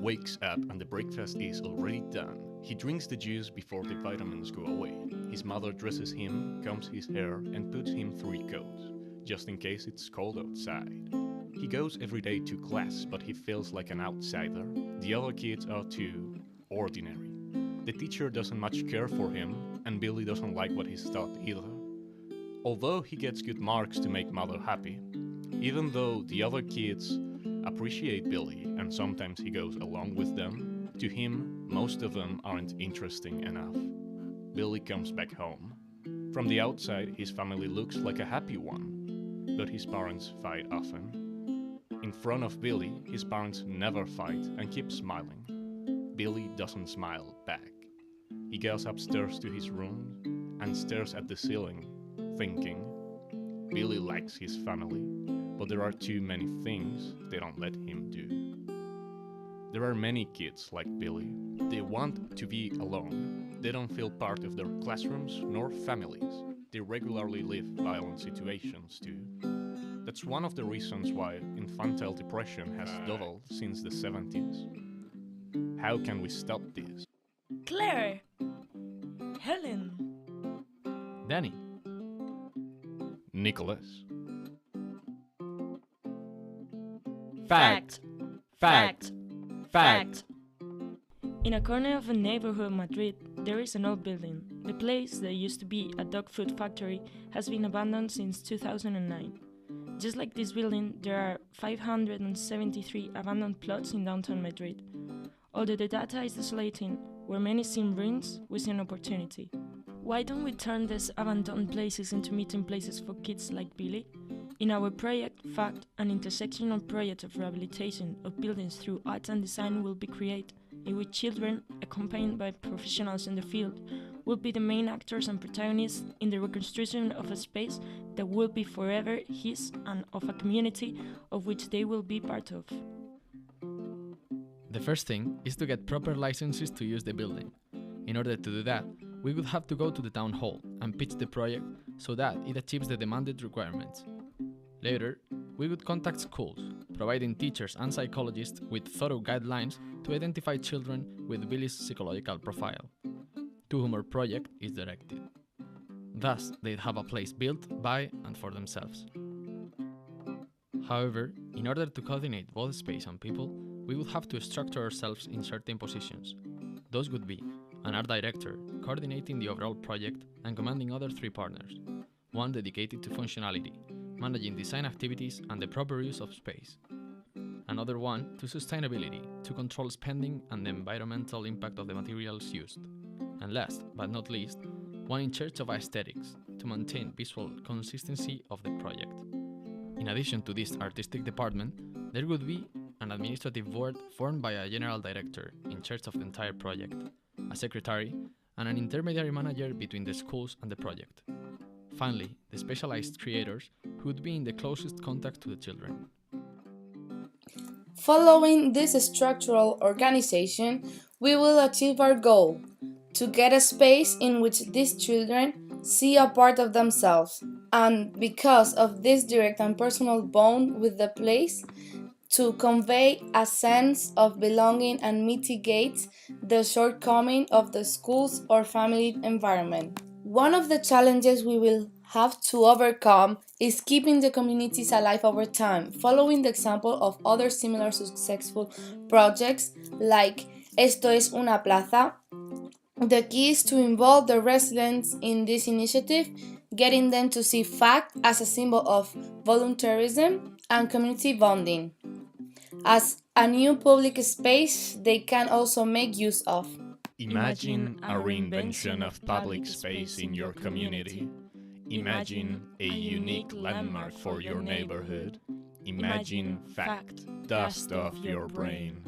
wakes up and the breakfast is already done. He drinks the juice before the vitamins go away. His mother dresses him, combs his hair, and puts him 3 coats, just in case it's cold outside. He goes every day to class, but he feels like an outsider. The other kids are too ordinary. The teacher doesn't much care for him, and Billy doesn't like what he's taught either. Although he gets good marks to make mother happy, even though the other kids appreciate Billy and sometimes he goes along with them, to him, most of them aren't interesting enough. Billy comes back home. From the outside, his family looks like a happy one, but his parents fight often. In front of Billy, his parents never fight and keep smiling. Billy doesn't smile back. He goes upstairs to his room and stares at the ceiling, thinking, Billy likes his family, but there are too many things they don't let him do. There are many kids like Billy. They want to be alone. They don't feel part of their classrooms nor families. They regularly live violent situations too. That's one of the reasons why infantile depression has doubled since the 70s. How can we stop this? Claire! Helen! Danny. Nicholas. Fact. Fact. Fact. In a corner of a neighborhood of Madrid, there is an old building. The place that used to be a dog food factory has been abandoned since 2009. Just like this building, there are 573 abandoned plots in downtown Madrid. Although the data is desolating, where many seem ruins, we see an opportunity. Why don't we turn these abandoned places into meeting places for kids like Billy? In our project, FACT, an intersectional project of rehabilitation of buildings through art and design will be created, in which children, accompanied by professionals in the field, will be the main actors and protagonists in the reconstruction of a space that will be forever his and of a community of which they will be part of. The first thing is to get proper licenses to use the building. In order to do that, we would have to go to the town hall and pitch the project so that it achieves the demanded requirements. Later, we would contact schools, providing teachers and psychologists with thorough guidelines to identify children with Billy's psychological profile, to whom our project is directed. Thus, they'd have a place built by and for themselves. However, in order to coordinate both space and people, we would have to structure ourselves in certain positions. Those would be an art director, coordinating the overall project and commanding other 3 partners, one dedicated to functionality, managing design activities and the proper use of space, another one to sustainability, to control spending and the environmental impact of the materials used, and last but not least, one in charge of aesthetics, to maintain visual consistency of the project. In addition to this artistic department, there would be an administrative board formed by a general director in charge of the entire project, a secretary, and an intermediary manager between the schools and the project. Finally, the specialized creators who would be in the closest contact to the children. Following this structural organization, we will achieve our goal, to get a space in which these children see a part of themselves, and because of this direct and personal bond with the place, to convey a sense of belonging and mitigate the shortcoming of the schools or family environment. One of the challenges we will have to overcome is keeping the communities alive over time, following the example of other similar successful projects like Esto es una plaza. The key is to involve the residents in this initiative, getting them to see FACT as a symbol of volunteerism and community bonding, as a new public space they can also make use of. Imagine a reinvention of public space in your community. Imagine a unique landmark for your neighborhood. Imagine FACT. Dust off your brain.